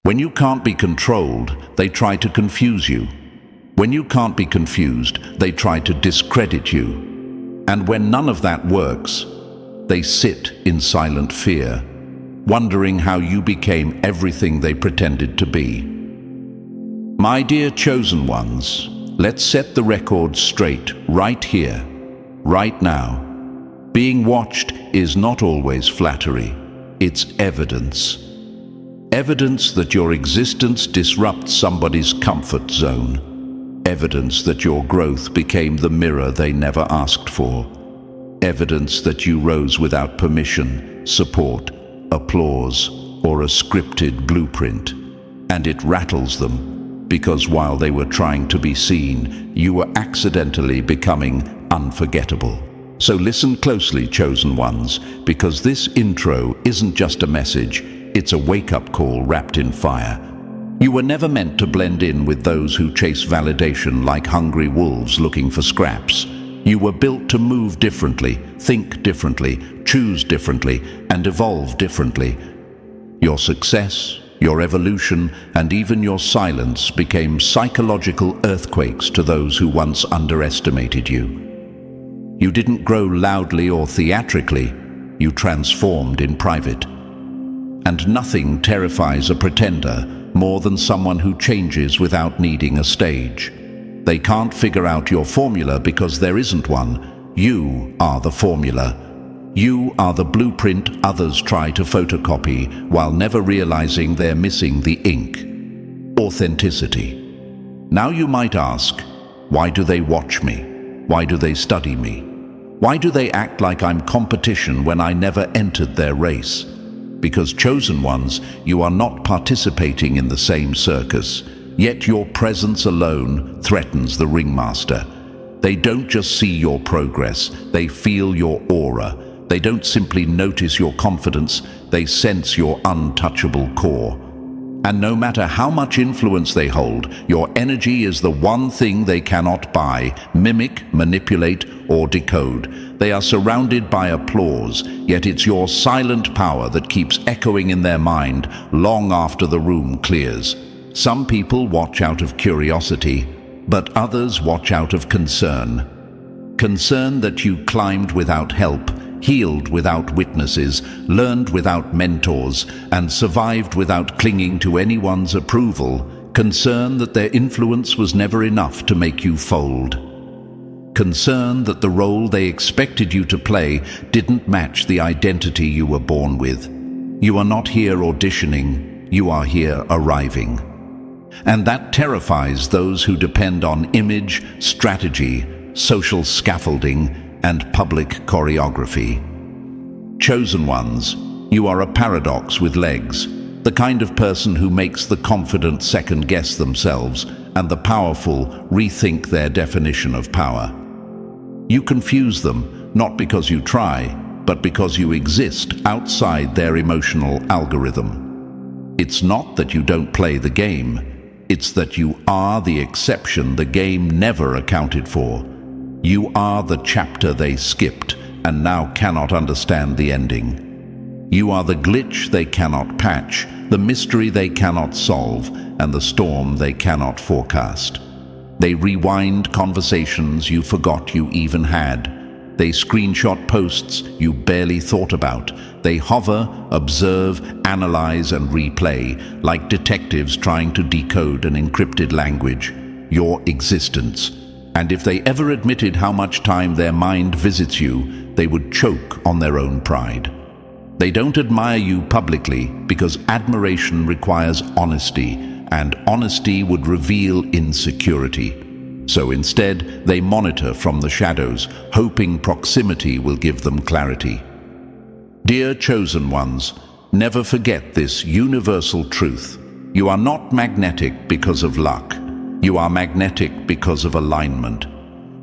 When you can't be controlled, they try to confuse you. When you can't be confused, they try to discredit you. And when none of that works, they sit in silent fear, wondering how you became everything they pretended to be. My dear chosen ones, let's set the record straight right here, right now. Being watched is not always flattery, it's evidence. Evidence that your existence disrupts somebody's comfort zone. Evidence that your growth became the mirror they never asked for. Evidence that you rose without permission, support, applause, or a scripted blueprint. And it rattles them, because while they were trying to be seen, you were accidentally becoming unforgettable. So listen closely, chosen ones, because this intro isn't just a message, it's a wake-up call wrapped in fire. You were never meant to blend in with those who chase validation like hungry wolves looking for scraps. You were built to move differently, think differently, choose differently, and evolve differently. Your success, your evolution, and even your silence became psychological earthquakes to those who once underestimated you. You didn't grow loudly or theatrically, you transformed in private. And nothing terrifies a pretender more than someone who changes without needing a stage. They can't figure out your formula because there isn't one. You are the formula. You are the blueprint others try to photocopy while never realizing they're missing the ink. Authenticity. Now you might ask, why do they watch me? Why do they study me? Why do they act like I'm competition when I never entered their race? Because chosen ones, you are not participating in the same circus, yet your presence alone threatens the ringmaster. They don't just see your progress, they feel your aura. They don't simply notice your confidence, they sense your untouchable core. And no matter how much influence they hold, your energy is the one thing they cannot buy, mimic, manipulate, or decode. They are surrounded by applause, yet it's your silent power that keeps echoing in their mind long after the room clears. Some people watch out of curiosity, but others watch out of concern. Concern that you climbed without help, healed without witnesses, learned without mentors, and survived without clinging to anyone's approval. Concern that their influence was never enough to make you fold. Concern that the role they expected you to play didn't match the identity you were born with. You are not here auditioning, you are here arriving. And that terrifies those who depend on image, strategy, social scaffolding, and public choreography. Chosen ones, you are a paradox with legs, the kind of person who makes the confident second-guess themselves and the powerful rethink their definition of power. You confuse them, not because you try, but because you exist outside their emotional algorithm. It's not that you don't play the game, it's that you are the exception the game never accounted for. You are the chapter they skipped and now cannot understand the ending. You are the glitch they cannot patch, the mystery they cannot solve, and the storm they cannot forecast. They rewind conversations you forgot you even had. They screenshot posts you barely thought about. They hover, observe, analyze, and replay, like detectives trying to decode an encrypted language, your existence. And if they ever admitted how much time their mind visits you, they would choke on their own pride. They don't admire you publicly because admiration requires honesty, and honesty would reveal insecurity. So instead, they monitor from the shadows, hoping proximity will give them clarity. Dear chosen ones, never forget this universal truth. You are not magnetic because of luck. You are magnetic because of alignment.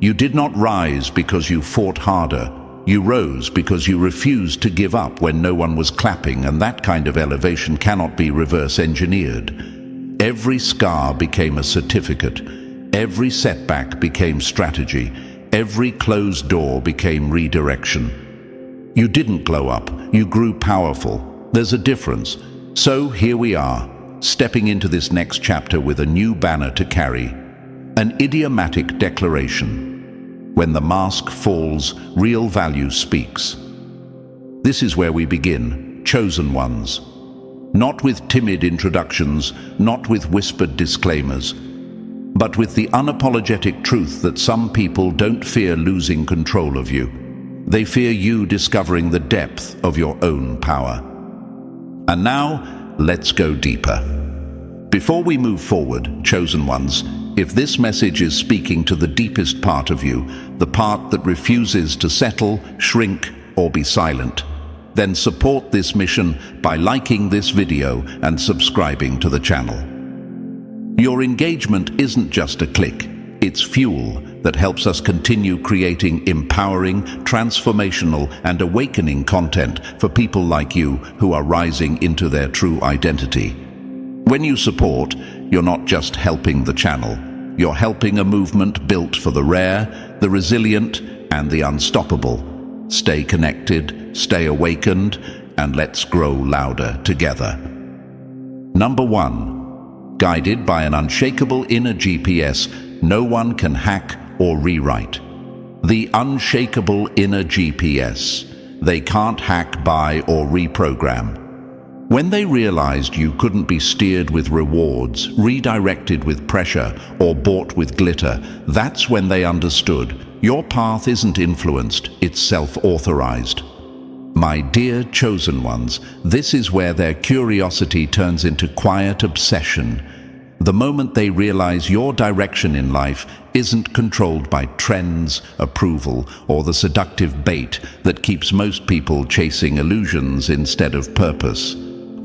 You did not rise because you fought harder. You rose because you refused to give up when no one was clapping, and that kind of elevation cannot be reverse engineered. Every scar became a certificate. Every setback became strategy. Every closed door became redirection. You didn't glow up. You grew powerful. There's a difference. So here we are, stepping into this next chapter with a new banner to carry, an idiomatic declaration. When the mask falls, real value speaks. This is where we begin, chosen ones. Not with timid introductions, not with whispered disclaimers, but with the unapologetic truth that some people don't fear losing control of you. They fear you discovering the depth of your own power. And now, let's go deeper. Before we move forward, chosen ones, if this message is speaking to the deepest part of you, the part that refuses to settle, shrink, or be silent, then support this mission by liking this video and subscribing to the channel. Your engagement isn't just a click, it's fuel that helps us continue creating empowering, transformational, and awakening content for people like you who are rising into their true identity. When you support, you're not just helping the channel, you're helping a movement built for the rare, the resilient, and the unstoppable. Stay connected, stay awakened, and let's grow louder together. Number 1. Guided by an unshakable inner GPS, no one can hack or rewrite. The unshakable inner GPS. They can't hack, buy, or reprogram. When they realized you couldn't be steered with rewards, redirected with pressure, or bought with glitter, that's when they understood your path isn't influenced, it's self-authorized. My dear chosen ones, this is where their curiosity turns into quiet obsession. The moment they realize your direction in life isn't controlled by trends, approval, or the seductive bait that keeps most people chasing illusions instead of purpose.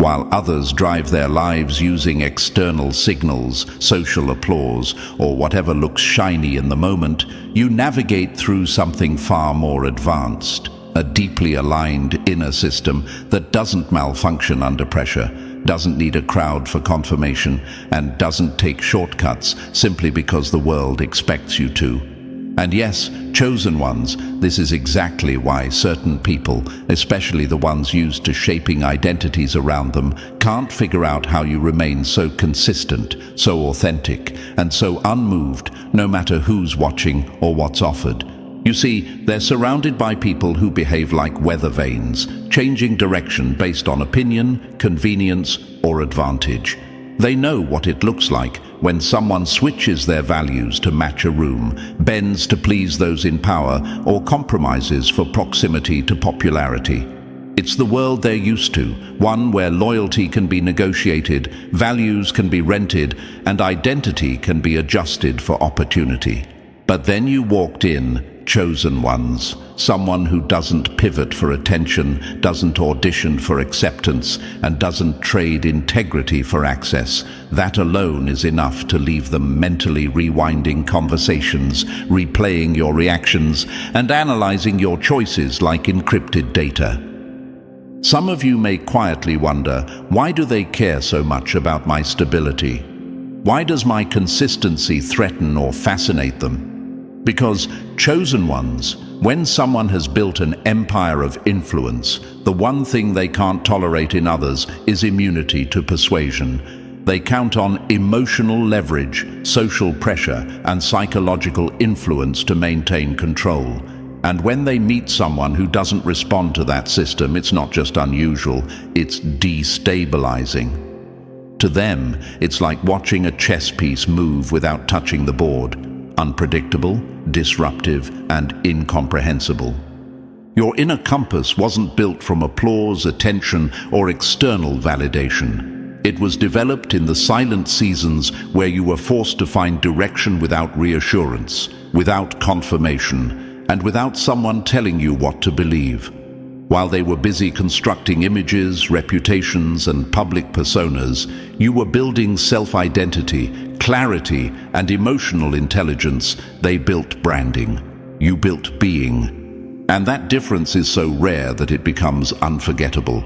While others drive their lives using external signals, social applause, or whatever looks shiny in the moment, you navigate through something far more advanced, a deeply aligned inner system that doesn't malfunction under pressure, doesn't need a crowd for confirmation, and doesn't take shortcuts simply because the world expects you to. And yes, chosen ones, this is exactly why certain people, especially the ones used to shaping identities around them, can't figure out how you remain so consistent, so authentic, and so unmoved, no matter who's watching or what's offered. You see, they're surrounded by people who behave like weather vanes, changing direction based on opinion, convenience, or advantage. They know what it looks like when someone switches their values to match a room, bends to please those in power, or compromises for proximity to popularity. It's the world they're used to, one where loyalty can be negotiated, values can be rented, and identity can be adjusted for opportunity. But then you walked in, chosen ones, someone who doesn't pivot for attention, doesn't audition for acceptance, and doesn't trade integrity for access. That alone is enough to leave them mentally rewinding conversations, replaying your reactions, and analyzing your choices like encrypted data. Some of you may quietly wonder, why do they care so much about my stability? Why does my consistency threaten or fascinate them? Because, chosen ones, when someone has built an empire of influence, the one thing they can't tolerate in others is immunity to persuasion. They count on emotional leverage, social pressure, and psychological influence to maintain control. And when they meet someone who doesn't respond to that system, it's not just unusual, it's destabilizing. To them, it's like watching a chess piece move without touching the board. Unpredictable, disruptive, and incomprehensible. Your inner compass wasn't built from applause, attention, or external validation. It was developed in the silent seasons where you were forced to find direction without reassurance, without confirmation, and without someone telling you what to believe. While they were busy constructing images, reputations, and public personas, you were building self-identity, clarity, and emotional intelligence. They built branding. You built being. And that difference is so rare that it becomes unforgettable.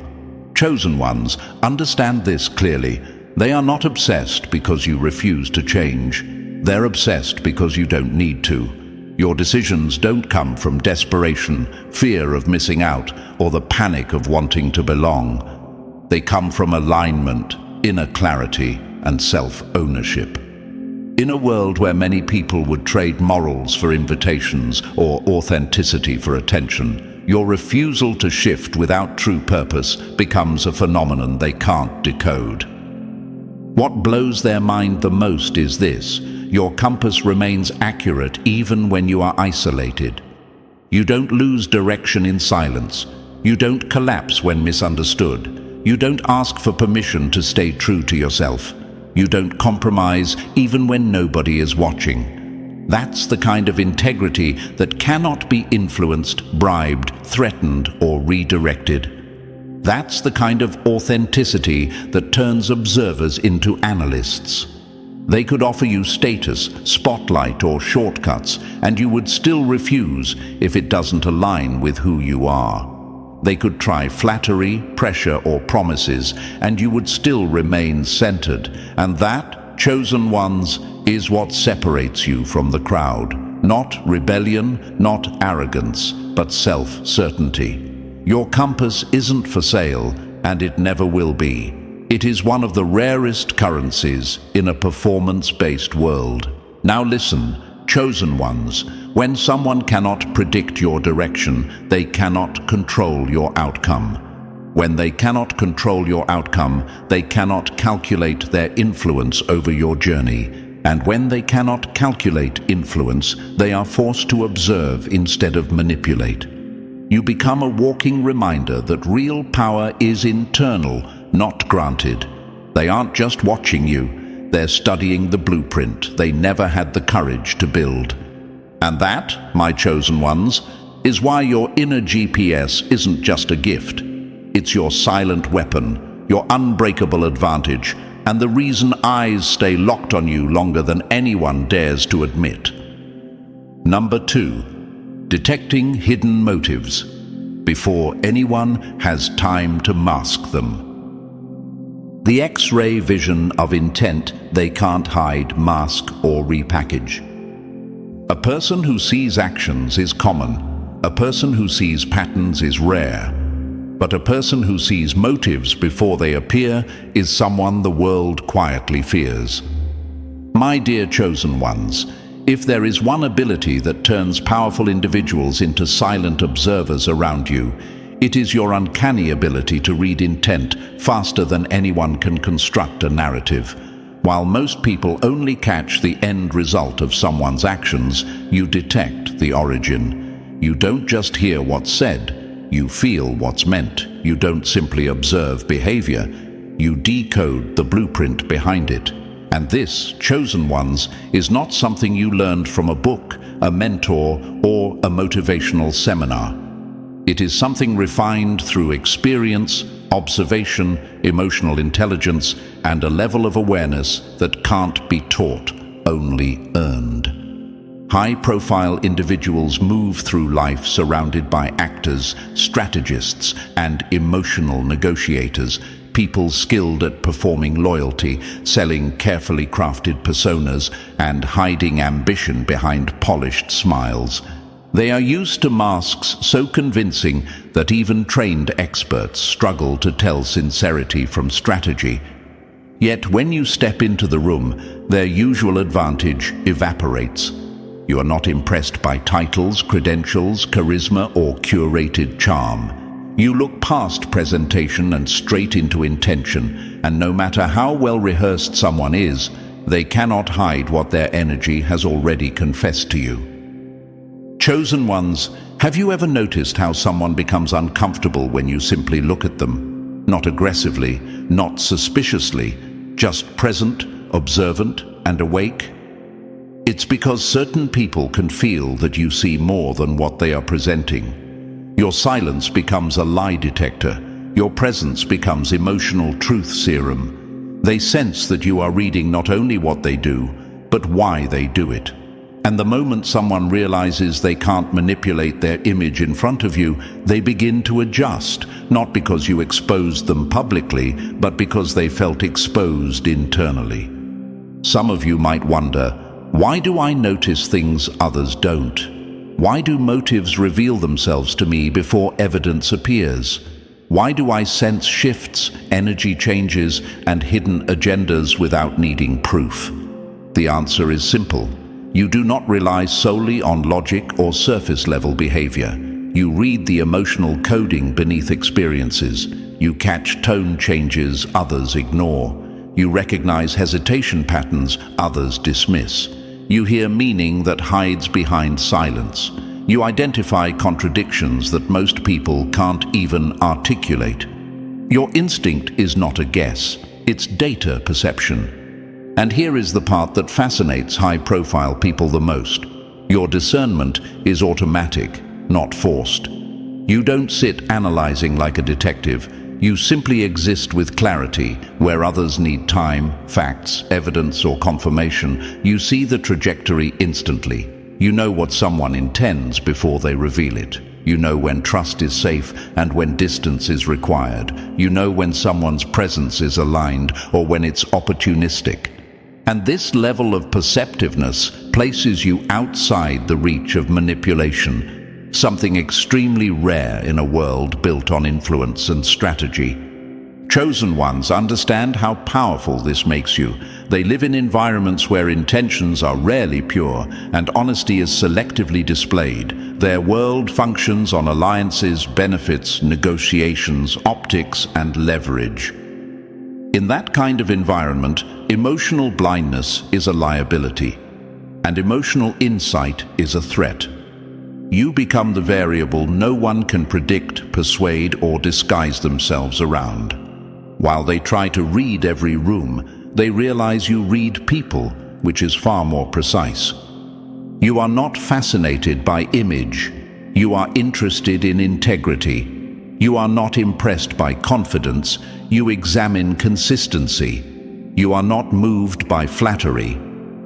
Chosen ones, understand this clearly. They are not obsessed because you refuse to change. They're obsessed because you don't need to. Your decisions don't come from desperation, fear of missing out, or the panic of wanting to belong. They come from alignment, inner clarity and self-ownership. In a world where many people would trade morals for invitations or authenticity for attention, your refusal to shift without true purpose becomes a phenomenon they can't decode. What blows their mind the most is this: your compass remains accurate even when you are isolated. You don't lose direction in silence. You don't collapse when misunderstood. You don't ask for permission to stay true to yourself. You don't compromise even when nobody is watching. That's the kind of integrity that cannot be influenced, bribed, threatened, or redirected. That's the kind of authenticity that turns observers into analysts. They could offer you status, spotlight, or shortcuts, and you would still refuse if it doesn't align with who you are. They could try flattery, pressure, or promises, and you would still remain centered. And that, chosen ones, is what separates you from the crowd. Not rebellion, not arrogance, but self-certainty. Your compass isn't for sale, and it never will be. It is one of the rarest currencies in a performance-based world. Now listen, chosen ones. When someone cannot predict your direction, they cannot control your outcome. When they cannot control your outcome, they cannot calculate their influence over your journey. And when they cannot calculate influence, they are forced to observe instead of manipulate. You become a walking reminder that real power is internal, not granted. They aren't just watching you, they're studying the blueprint they never had the courage to build. And that, my chosen ones, is why your inner GPS isn't just a gift. It's your silent weapon, your unbreakable advantage, and the reason eyes stay locked on you longer than anyone dares to admit. Number 2, detecting hidden motives before anyone has time to mask them. The X-ray vision of intent they can't hide, mask, or repackage. A person who sees actions is common. A person who sees patterns is rare. But a person who sees motives before they appear is someone the world quietly fears. My dear chosen ones, if there is one ability that turns powerful individuals into silent observers around you, it is your uncanny ability to read intent faster than anyone can construct a narrative. While most people only catch the end result of someone's actions, you detect the origin. You don't just hear what's said, you feel what's meant. You don't simply observe behavior, you decode the blueprint behind it. And this, chosen ones, is not something you learned from a book, a mentor, or a motivational seminar. It is something refined through experience, observation, emotional intelligence, and a level of awareness that can't be taught, only earned. High-profile individuals move through life surrounded by actors, strategists, and emotional negotiators, people skilled at performing loyalty, selling carefully crafted personas, and hiding ambition behind polished smiles. They are used to masks so convincing that even trained experts struggle to tell sincerity from strategy. Yet when you step into the room, their usual advantage evaporates. You are not impressed by titles, credentials, charisma, or curated charm. You look past presentation and straight into intention, and no matter how well rehearsed someone is, they cannot hide what their energy has already confessed to you. Chosen ones, have you ever noticed how someone becomes uncomfortable when you simply look at them? Not aggressively, not suspiciously, just present, observant, and awake? It's because certain people can feel that you see more than what they are presenting. Your silence becomes a lie detector. Your presence becomes emotional truth serum. They sense that you are reading not only what they do, but why they do it. And the moment someone realizes they can't manipulate their image in front of you, they begin to adjust, not because you exposed them publicly, but because they felt exposed internally. Some of you might wonder, why do I notice things others don't? Why do motives reveal themselves to me before evidence appears? Why do I sense shifts, energy changes, and hidden agendas without needing proof? The answer is simple. You do not rely solely on logic or surface-level behavior. You read the emotional coding beneath experiences. You catch tone changes others ignore. You recognize hesitation patterns others dismiss. You hear meaning that hides behind silence. You identify contradictions that most people can't even articulate. Your instinct is not a guess, it's data perception. And here is the part that fascinates high-profile people the most. Your discernment is automatic, not forced. You don't sit analyzing like a detective. You simply exist with clarity where others need time, facts, evidence, or confirmation. You see the trajectory instantly. You know what someone intends before they reveal it. You know when trust is safe and when distance is required. You know when someone's presence is aligned or when it's opportunistic. And this level of perceptiveness places you outside the reach of manipulation, something extremely rare in a world built on influence and strategy. Chosen ones understand how powerful this makes you. They live in environments where intentions are rarely pure and honesty is selectively displayed. Their world functions on alliances, benefits, negotiations, optics, and leverage. In that kind of environment, emotional blindness is a liability, and emotional insight is a threat. You become the variable no one can predict, persuade, or disguise themselves around. While they try to read every room, they realize you read people, which is far more precise. You are not fascinated by image. You are interested in integrity. You are not impressed by confidence. You examine consistency. You are not moved by flattery.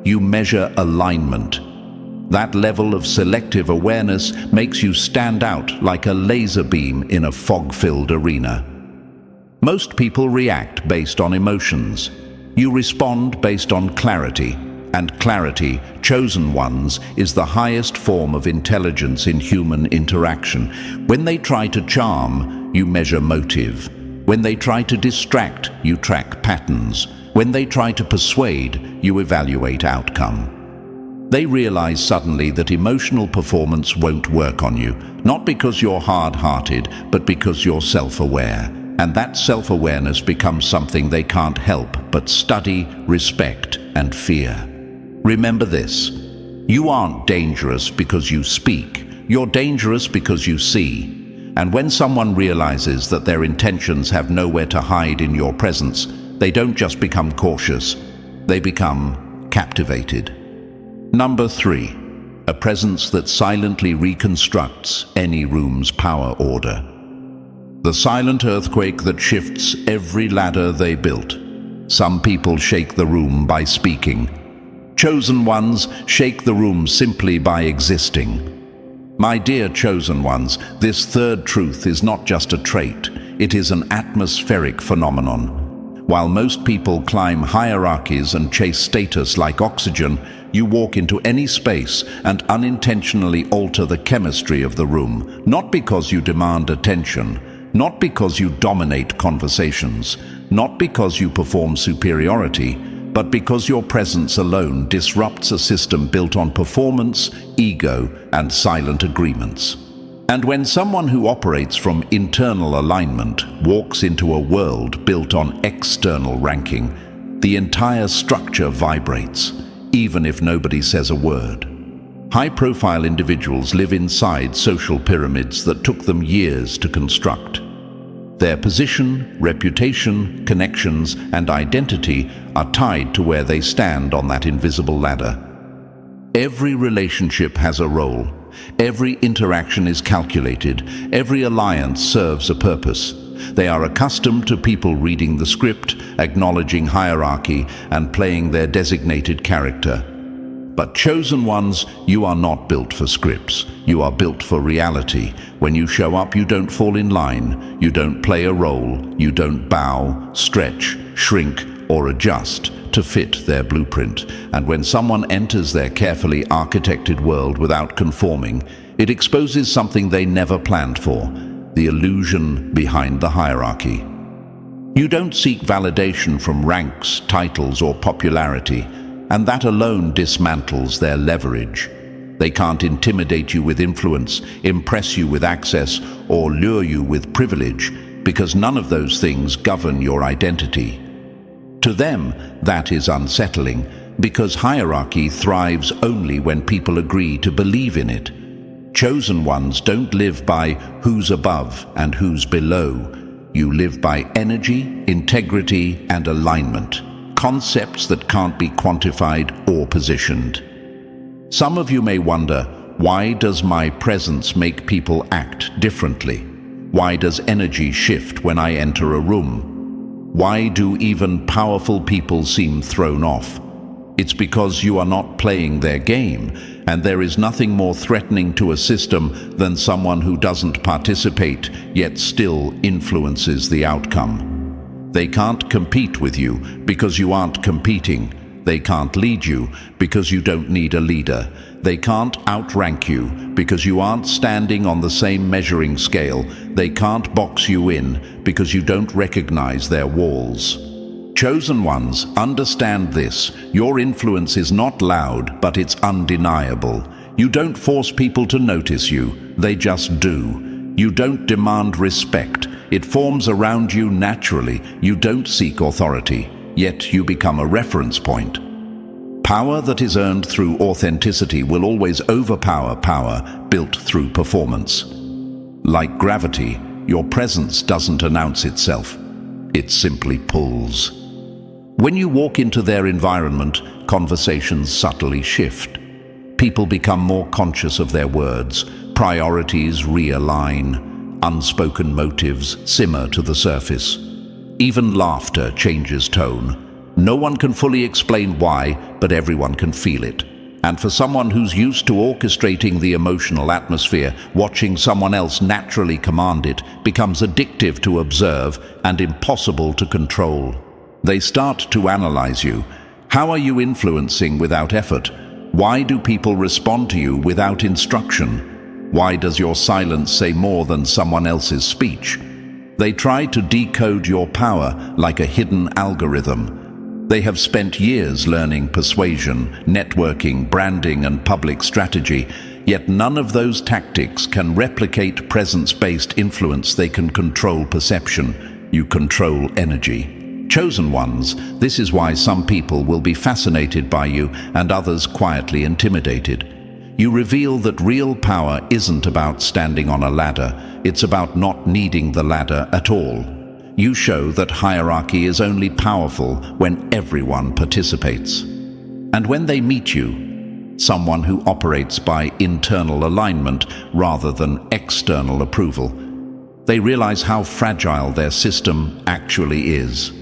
You measure alignment. That level of selective awareness makes you stand out like a laser beam in a fog-filled arena. Most people react based on emotions. You respond based on clarity, and clarity, chosen ones, is the highest form of intelligence in human interaction. When they try to charm, you measure motive. When they try to distract, you track patterns. When they try to persuade, you evaluate outcome. They realize suddenly that emotional performance won't work on you, not because you're hard-hearted, but because you're self-aware. And that self-awareness becomes something they can't help but study, respect, and fear. Remember this: you aren't dangerous because you speak. You're dangerous because you see. And when someone realizes that their intentions have nowhere to hide in your presence, they don't just become cautious, they become captivated. Number 3, a presence that silently reconstructs any room's power order. The silent earthquake that shifts every ladder they built. Some people shake the room by speaking. Chosen ones shake the room simply by existing. My dear chosen ones, this third truth is not just a trait, it is an atmospheric phenomenon. While most people climb hierarchies and chase status like oxygen, you walk into any space and unintentionally alter the chemistry of the room, not because you demand attention, not because you dominate conversations, not because you perform superiority, but because your presence alone disrupts a system built on performance, ego, and silent agreements. And when someone who operates from internal alignment walks into a world built on external ranking, the entire structure vibrates, even if nobody says a word. High-profile individuals live inside social pyramids that took them years to construct. Their position, reputation, connections, and identity are tied to where they stand on that invisible ladder. Every relationship has a role. Every interaction is calculated. Every alliance serves a purpose. They are accustomed to people reading the script, acknowledging hierarchy, and playing their designated character. But chosen ones, you are not built for scripts. You are built for reality. When you show up, you don't fall in line. You don't play a role. You don't bow, stretch, shrink, or adjust to fit their blueprint. And when someone enters their carefully architected world without conforming, it exposes something they never planned for. the illusion behind the hierarchy. You don't seek validation from ranks, titles, or popularity, and that alone dismantles their leverage. They can't intimidate you with influence, impress you with access, or lure you with privilege, because none of those things govern your identity. To them, that is unsettling, because hierarchy thrives only when people agree to believe in it. Chosen ones don't live by who's above and who's below. You live by energy, integrity, and alignment, concepts that can't be quantified or positioned. Some of you may wonder, why does my presence make people act differently? Why does energy shift when I enter a room? Why do even powerful people seem thrown off? It's because you are not playing their game, and there is nothing more threatening to a system than someone who doesn't participate yet still influences the outcome. They can't compete with you because you aren't competing. They can't lead you because you don't need a leader. They can't outrank you because you aren't standing on the same measuring scale. They can't box you in because you don't recognize their walls. Chosen ones, understand this. Your influence is not loud, but it's undeniable. You don't force people to notice you, they just do. You don't demand respect. It forms around you naturally. You don't seek authority, yet you become a reference point. Power that is earned through authenticity will always overpower power built through performance. Like gravity, your presence doesn't announce itself. It simply pulls. When you walk into their environment, conversations subtly shift. People become more conscious of their words, priorities realign, unspoken motives simmer to the surface. Even laughter changes tone. No one can fully explain why, but everyone can feel it. And for someone who's used to orchestrating the emotional atmosphere, watching someone else naturally command it becomes addictive to observe and impossible to control. They start to analyze you. How are you influencing without effort? Why do people respond to you without instruction? Why does your silence say more than someone else's speech? They try to decode your power like a hidden algorithm. They have spent years learning persuasion, networking, branding, and public strategy, yet none of those tactics can replicate presence-based influence. They can control perception. You control energy. Chosen ones, this is why some people will be fascinated by you and others quietly intimidated. You reveal that real power isn't about standing on a ladder, it's about not needing the ladder at all. You show that hierarchy is only powerful when everyone participates. And when they meet you, someone who operates by internal alignment rather than external approval, they realize how fragile their system actually is.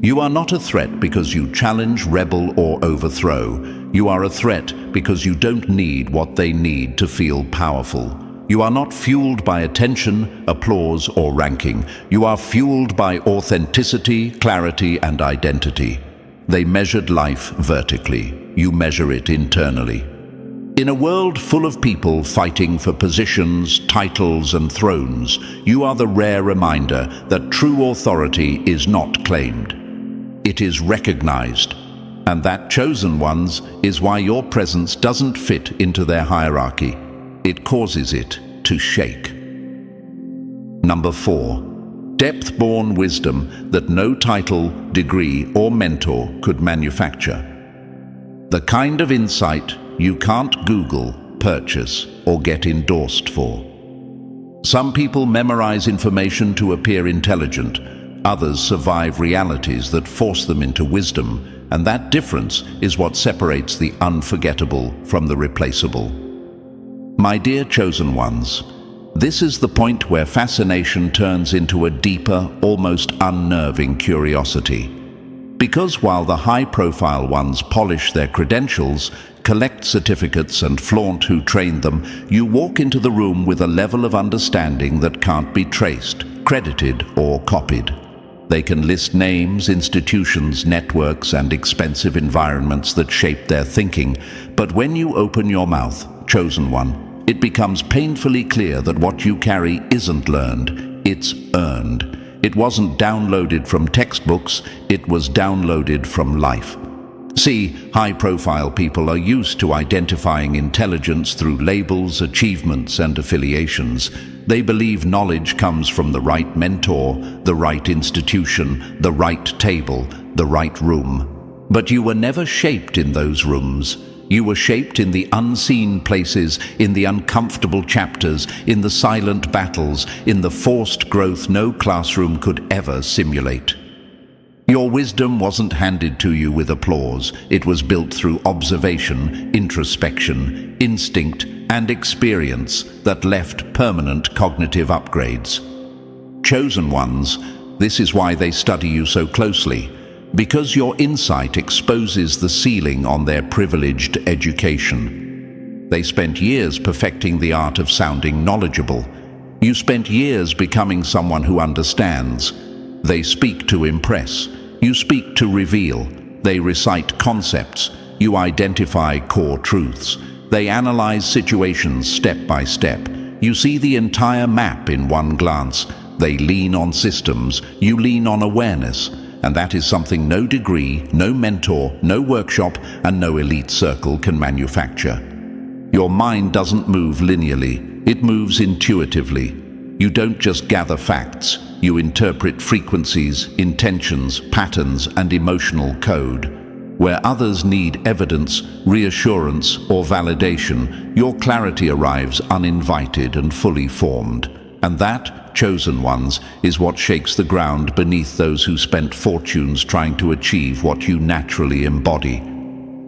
You are not a threat because you challenge, rebel, or overthrow. You are a threat because you don't need what they need to feel powerful. You are not fueled by attention, applause, or ranking. You are fueled by authenticity, clarity, and identity. They measured life vertically. You measure it internally. In a world full of people fighting for positions, titles, and thrones, you are the rare reminder that true authority is not claimed. It is recognized, and that chosen ones is why your presence doesn't fit into their hierarchy. It causes it to shake. Number 4, depth-born wisdom that no title, degree, or mentor could manufacture. The kind of insight you can't Google, purchase, or get endorsed for. Some people memorize information to appear intelligent. Others survive realities that force them into wisdom, and that difference is what separates the unforgettable from the replaceable. My dear chosen ones, this is the point where fascination turns into a deeper, almost unnerving curiosity. Because while the high-profile ones polish their credentials, collect certificates, and flaunt who trained them, you walk into the room with a level of understanding that can't be traced, credited, or copied. They can list names, institutions, networks, and expensive environments that shape their thinking, but when you open your mouth, chosen one, it becomes painfully clear that what you carry isn't learned, it's earned. It wasn't downloaded from textbooks, it was downloaded from life. See, high-profile people are used to identifying intelligence through labels, achievements, and affiliations. They believe knowledge comes from the right mentor, the right institution, the right table, the right room. But you were never shaped in those rooms. You were shaped in the unseen places, in the uncomfortable chapters, in the silent battles, in the forced growth no classroom could ever simulate. Your wisdom wasn't handed to you with applause. It was built through observation, introspection, instinct, and experience that left permanent cognitive upgrades. Chosen ones, this is why they study you so closely, because your insight exposes the ceiling on their privileged education. They spent years perfecting the art of sounding knowledgeable. You spent years becoming someone who understands. They speak to impress. You speak to reveal. They recite concepts. You identify core truths. They analyze situations step by step. You see the entire map in one glance. They lean on systems. You lean on awareness. And that is something no degree, no mentor, no workshop, and no elite circle can manufacture. Your mind doesn't move linearly. It moves intuitively. You don't just gather facts. You interpret frequencies, intentions, patterns, and emotional code. Where others need evidence, reassurance, or validation, your clarity arrives uninvited and fully formed. And that, chosen ones, is what shakes the ground beneath those who spent fortunes trying to achieve what you naturally embody.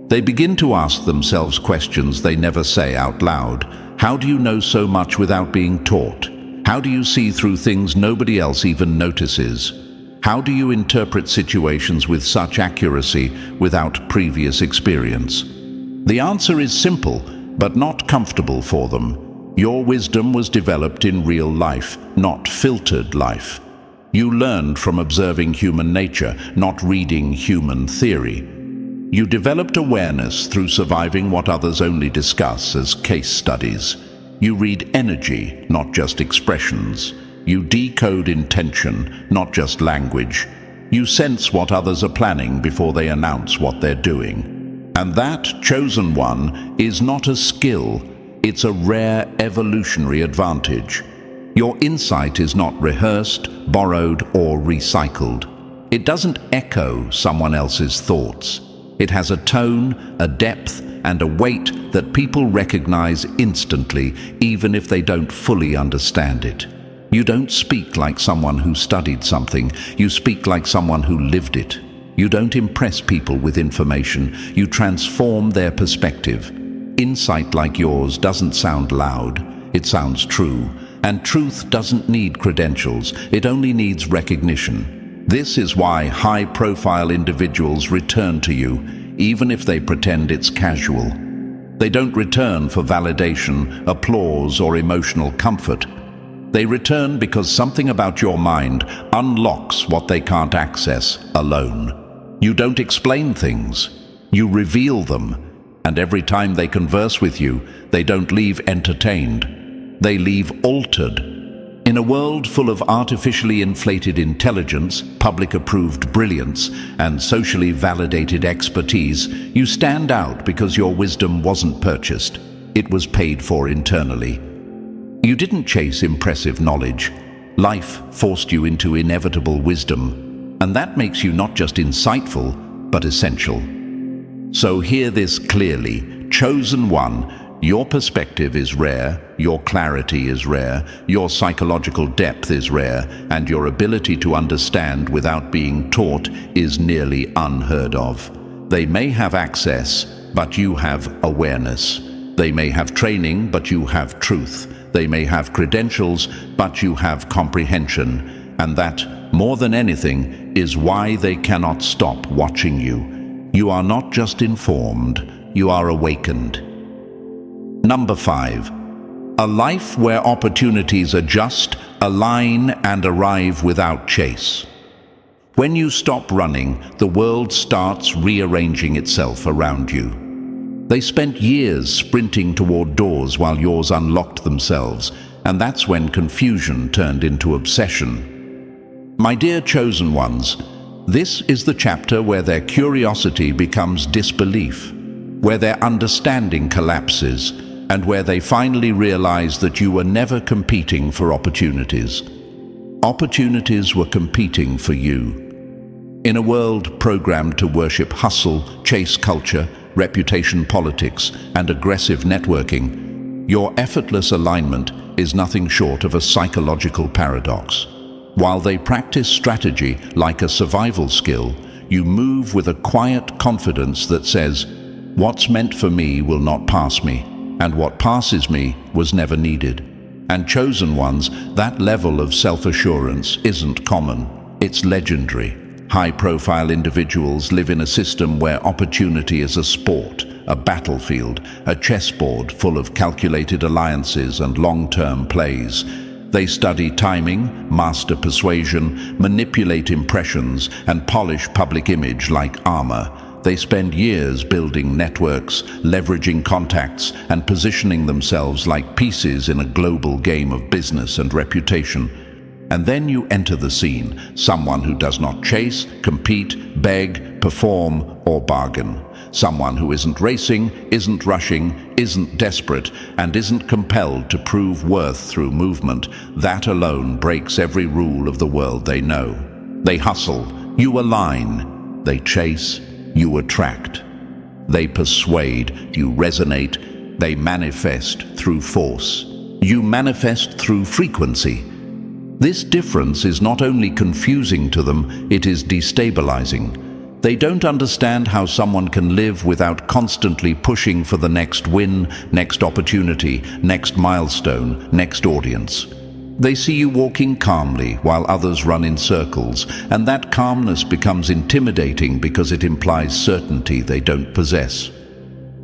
They begin to ask themselves questions they never say out loud. How do you know so much without being taught? How do you see through things nobody else even notices? How do you interpret situations with such accuracy without previous experience? The answer is simple, but not comfortable for them. Your wisdom was developed in real life, not filtered life. You learned from observing human nature, not reading human theory. You developed awareness through surviving what others only discuss as case studies. You read energy, not just expressions. You decode intention, not just language. You sense what others are planning before they announce what they're doing. And that, chosen one, is not a skill. It's a rare evolutionary advantage. Your insight is not rehearsed, borrowed, or recycled. It doesn't echo someone else's thoughts. It has a tone, a depth, and a weight that people recognize instantly, even if they don't fully understand it. You don't speak like someone who studied something. You speak like someone who lived it. You don't impress people with information. You transform their perspective. Insight like yours doesn't sound loud. It sounds true. And truth doesn't need credentials. It only needs recognition. This is why high-profile individuals return to you, even if they pretend it's casual. They don't return for validation, applause, or emotional comfort. They return because something about your mind unlocks what they can't access alone. You don't explain things. You reveal them. And every time they converse with you, they don't leave entertained. They leave altered. In a world full of artificially inflated intelligence, public-approved brilliance, and socially validated expertise, you stand out because your wisdom wasn't purchased. It was paid for internally. You didn't chase impressive knowledge. Life forced you into inevitable wisdom, and that makes you not just insightful, but essential. So hear this clearly. Chosen one, your perspective is rare, your clarity is rare, your psychological depth is rare, and your ability to understand without being taught is nearly unheard of. They may have access, but you have awareness. They may have training, but you have truth. They may have credentials, but you have comprehension. And that, more than anything, is why they cannot stop watching you. You are not just informed, you are awakened. Number 5. A life where opportunities adjust, align, and arrive without chase. When you stop running, the world starts rearranging itself around you. They spent years sprinting toward doors while yours unlocked themselves, and that's when confusion turned into obsession. My dear chosen ones, this is the chapter where their curiosity becomes disbelief, where their understanding collapses, and where they finally realize that you were never competing for opportunities. Opportunities were competing for you. In a world programmed to worship hustle, chase culture, reputation politics, and aggressive networking, your effortless alignment is nothing short of a psychological paradox. While they practice strategy like a survival skill, you move with a quiet confidence that says, "What's meant for me will not pass me, and what passes me was never needed." And chosen ones, that level of self-assurance isn't common, it's legendary. High-profile individuals live in a system where opportunity is a sport, a battlefield, a chessboard full of calculated alliances and long-term plays. They study timing, master persuasion, manipulate impressions, and polish public image like armor. They spend years building networks, leveraging contacts, and positioning themselves like pieces in a global game of business and reputation. And then you enter the scene, someone who does not chase, compete, beg, perform, or bargain. Someone who isn't racing, isn't rushing, isn't desperate, and isn't compelled to prove worth through movement. That alone breaks every rule of the world they know. They hustle, you align. They chase, you attract. They persuade, you resonate. They manifest through force. You manifest through frequency. This difference is not only confusing to them, it is destabilizing. They don't understand how someone can live without constantly pushing for the next win, next opportunity, next milestone, next audience. They see you walking calmly while others run in circles, and that calmness becomes intimidating because it implies certainty they don't possess.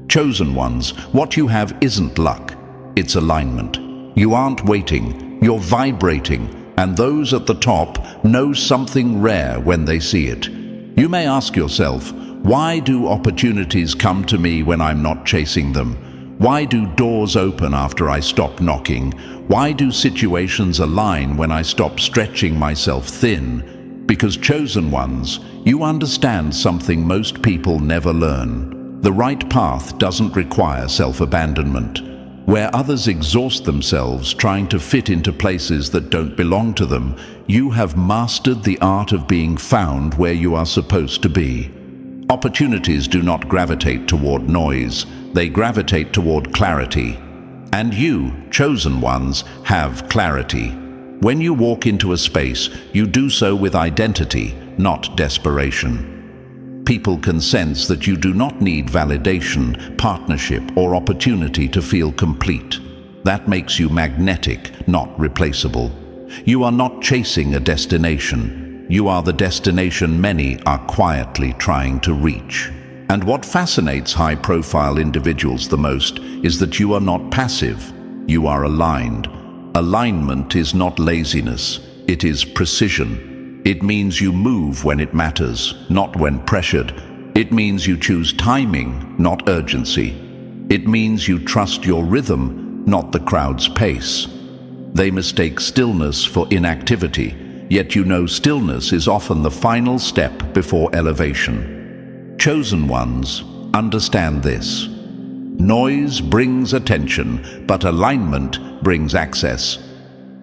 Chosen ones, what you have isn't luck, it's alignment. You aren't waiting, you're vibrating, and those at the top know something rare when they see it. You may ask yourself, why do opportunities come to me when I'm not chasing them? Why do doors open after I stop knocking? Why do situations align when I stop stretching myself thin? Because chosen ones, you understand something most people never learn. The right path doesn't require self-abandonment. Where others exhaust themselves trying to fit into places that don't belong to them, you have mastered the art of being found where you are supposed to be. Opportunities do not gravitate toward noise, they gravitate toward clarity. And you, chosen ones, have clarity. When you walk into a space, you do so with identity, not desperation. People can sense that you do not need validation, partnership, or opportunity to feel complete. That makes you magnetic, not replaceable. You are not chasing a destination. You are the destination many are quietly trying to reach. And what fascinates high-profile individuals the most is that you are not passive. You are aligned. Alignment is not laziness. It is precision. It means you move when it matters, not when pressured. It means you choose timing, not urgency. It means you trust your rhythm, not the crowd's pace. They mistake stillness for inactivity, yet you know stillness is often the final step before elevation. Chosen ones, understand this. Noise brings attention, but alignment brings access.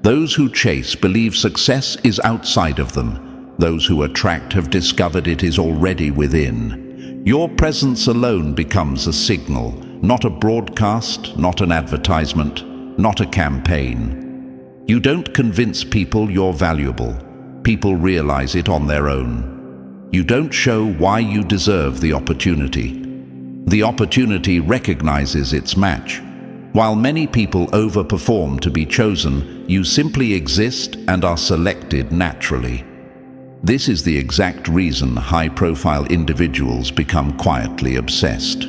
Those who chase believe success is outside of them. Those who attract have discovered it is already within. Your presence alone becomes a signal, not a broadcast, not an advertisement, not a campaign. You don't convince people you're valuable. People realize it on their own. You don't show why you deserve the opportunity. The opportunity recognizes its match. While many people overperform to be chosen, you simply exist and are selected naturally. This is the exact reason high-profile individuals become quietly obsessed.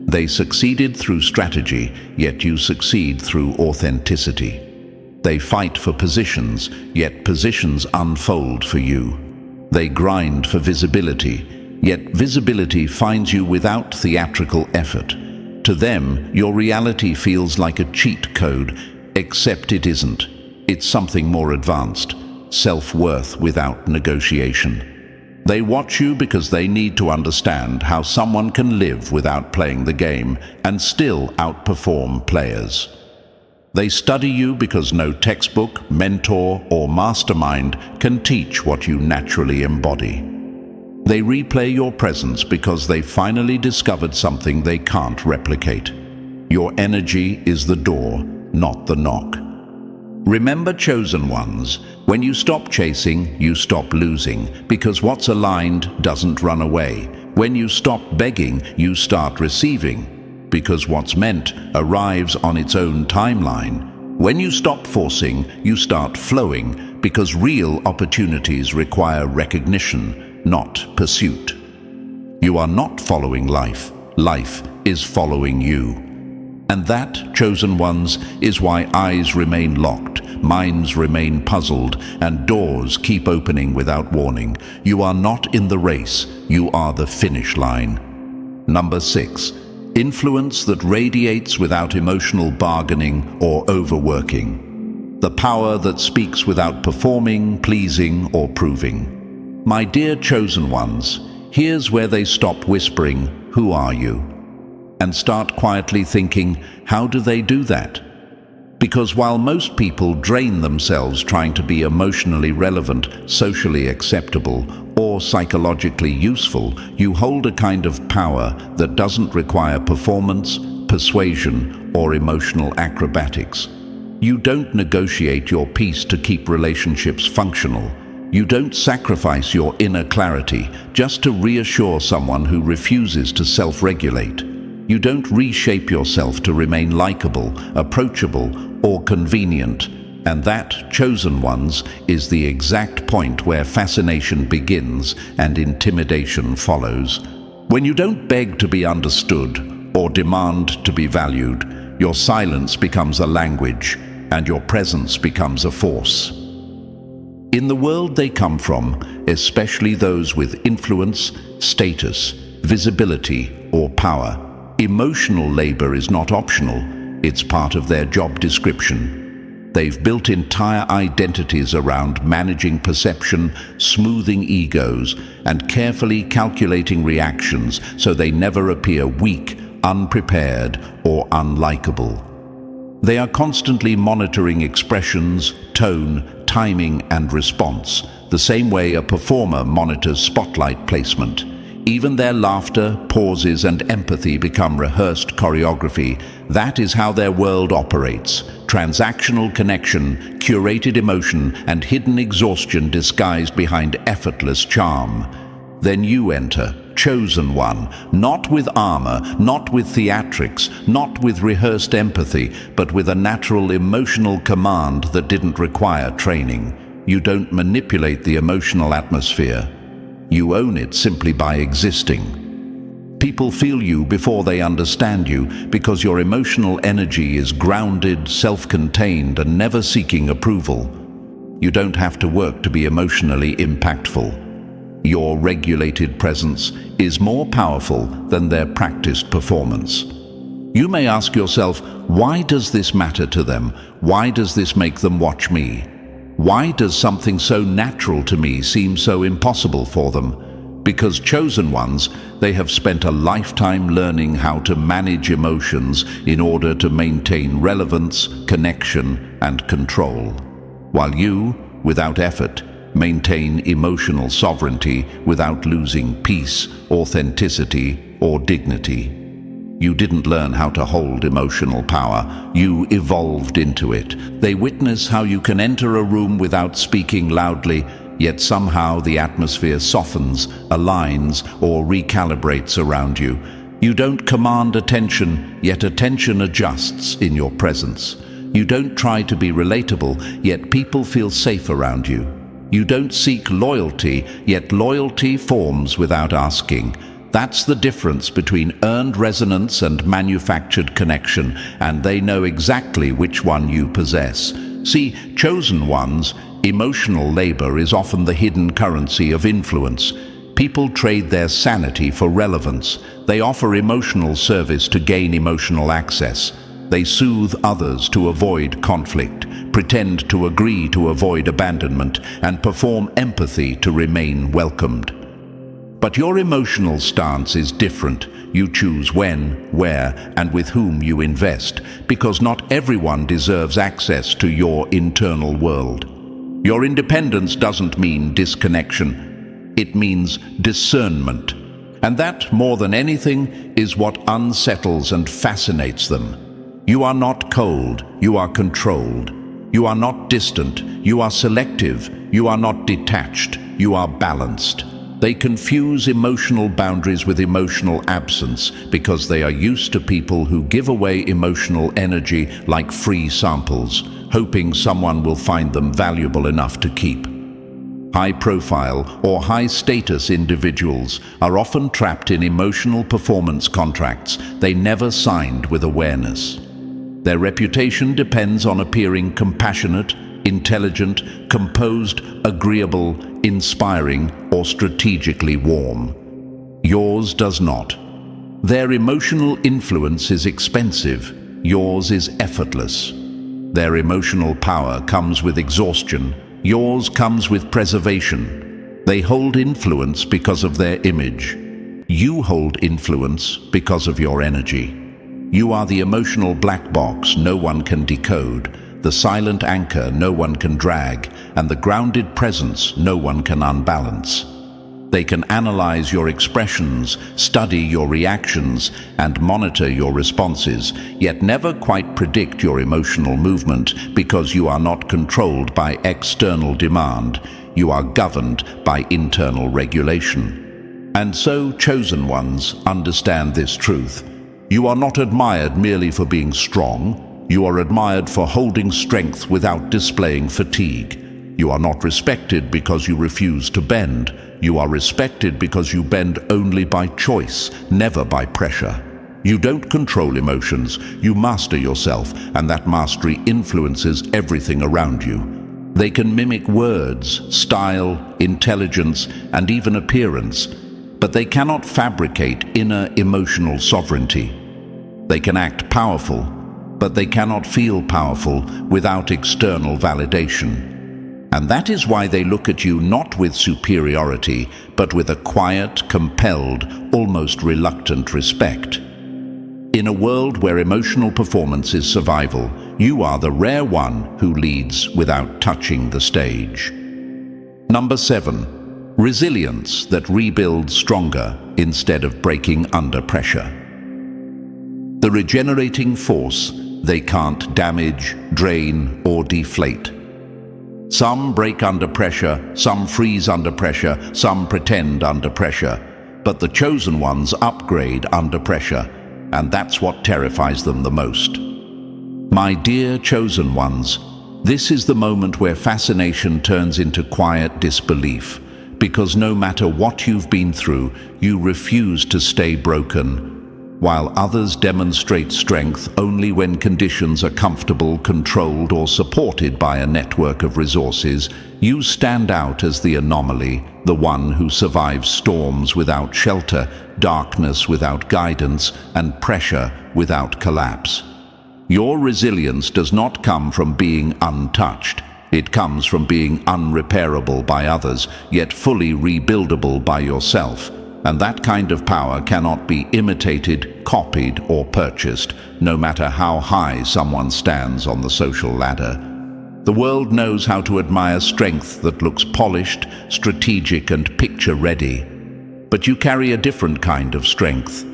They succeeded through strategy, yet you succeed through authenticity. They fight for positions, yet positions unfold for you. They grind for visibility, yet visibility finds you without theatrical effort. To them, your reality feels like a cheat code, except it isn't. It's something more advanced, self-worth without negotiation. They watch you because they need to understand how someone can live without playing the game and still outperform players. They study you because no textbook, mentor, or mastermind can teach what you naturally embody. They replay your presence because they finally discovered something they can't replicate. Your energy is the door, not the knock. Remember, chosen ones, when you stop chasing, you stop losing, because what's aligned doesn't run away. When you stop begging, you start receiving, because what's meant arrives on its own timeline. When you stop forcing, you start flowing, because real opportunities require recognition, not pursuit. You are not following life. Life is following you. And that, chosen ones, is why eyes remain locked, minds remain puzzled, and doors keep opening without warning. You are not in the race, you are the finish line. Number 6. Influence that radiates without emotional bargaining or overworking. The power that speaks without performing, pleasing, or proving. My dear chosen ones, here's where they stop whispering, "Who are you?" and start quietly thinking, how do they do that? Because while most people drain themselves trying to be emotionally relevant, socially acceptable, or psychologically useful, you hold a kind of power that doesn't require performance, persuasion, or emotional acrobatics. You don't negotiate your peace to keep relationships functional. You don't sacrifice your inner clarity just to reassure someone who refuses to self-regulate. You don't reshape yourself to remain likable, approachable, or convenient. And that, chosen ones, is the exact point where fascination begins and intimidation follows. When you don't beg to be understood or demand to be valued, your silence becomes a language and your presence becomes a force. In the world they come from, especially those with influence, status, visibility, or power, emotional labor is not optional, it's part of their job description. They've built entire identities around managing perception, smoothing egos, and carefully calculating reactions so they never appear weak, unprepared, or unlikable. They are constantly monitoring expressions, tone, timing, and response, the same way a performer monitors spotlight placement. Even their laughter, pauses, and empathy become rehearsed choreography. That is how their world operates. Transactional connection, curated emotion, and hidden exhaustion disguised behind effortless charm. Then you enter, chosen one, not with armor, not with theatrics, not with rehearsed empathy, but with a natural emotional command that didn't require training. You don't manipulate the emotional atmosphere. You own it simply by existing. People feel you before they understand you because your emotional energy is grounded, self-contained, and never seeking approval. You don't have to work to be emotionally impactful. Your regulated presence is more powerful than their practiced performance. You may ask yourself, why does this matter to them? Why does this make them watch me? Why does something so natural to me seem so impossible for them? Because chosen ones, they have spent a lifetime learning how to manage emotions in order to maintain relevance, connection, and control. While you, without effort, maintain emotional sovereignty without losing peace, authenticity, or dignity. You didn't learn how to hold emotional power. You evolved into it. They witness how you can enter a room without speaking loudly, yet somehow the atmosphere softens, aligns, or recalibrates around you. You don't command attention, yet attention adjusts in your presence. You don't try to be relatable, yet people feel safe around you. You don't seek loyalty, yet loyalty forms without asking. That's the difference between earned resonance and manufactured connection, and they know exactly which one you possess. See, chosen ones, emotional labor is often the hidden currency of influence. People trade their sanity for relevance. They offer emotional service to gain emotional access. They soothe others to avoid conflict, pretend to agree to avoid abandonment, and perform empathy to remain welcomed. But your emotional stance is different. You choose when, where, and with whom you invest, because not everyone deserves access to your internal world. Your independence doesn't mean disconnection. It means discernment. And that, more than anything, is what unsettles and fascinates them. You are not cold, you are controlled. You are not distant, you are selective. You are not detached, you are balanced. They confuse emotional boundaries with emotional absence because they are used to people who give away emotional energy like free samples, hoping someone will find them valuable enough to keep. High-profile or high-status individuals are often trapped in emotional performance contracts they never signed with awareness. Their reputation depends on appearing compassionate, intelligent, composed, agreeable, inspiring, or strategically warm. Yours does not. Their emotional influence is expensive. Yours is effortless. Their emotional power comes with exhaustion. Yours comes with preservation. They hold influence because of their image. You hold influence because of your energy. You are the emotional black box no one can decode, the silent anchor no one can drag, and the grounded presence no one can unbalance. They can analyze your expressions, study your reactions, and monitor your responses, yet never quite predict your emotional movement because you are not controlled by external demand. You are governed by internal regulation. And so, chosen ones understand this truth. You are not admired merely for being strong. You are admired for holding strength without displaying fatigue. You are not respected because you refuse to bend. You are respected because you bend only by choice, never by pressure. You don't control emotions. You master yourself, and that mastery influences everything around you. They can mimic words, style, intelligence, and even appearance, but they cannot fabricate inner emotional sovereignty. They can act powerful, but they cannot feel powerful without external validation. And that is why they look at you not with superiority, but with a quiet, compelled, almost reluctant respect. In a world where emotional performance is survival, you are the rare one who leads without touching the stage. Number 7. Resilience that rebuilds stronger instead of breaking under pressure. The regenerating force they can't damage, drain, or deflate. Some break under pressure, some freeze under pressure, some pretend under pressure, but the chosen ones upgrade under pressure, and that's what terrifies them the most. My dear chosen ones, this is the moment where fascination turns into quiet disbelief, because no matter what you've been through, you refuse to stay broken. While others demonstrate strength only when conditions are comfortable, controlled, or supported by a network of resources, you stand out as the anomaly, the one who survives storms without shelter, darkness without guidance, and pressure without collapse. Your resilience does not come from being untouched. It comes from being unrepairable by others, yet fully rebuildable by yourself. And that kind of power cannot be imitated, copied, or purchased, no matter how high someone stands on the social ladder. The world knows how to admire strength that looks polished, strategic, and picture-ready. But you carry a different kind of strength,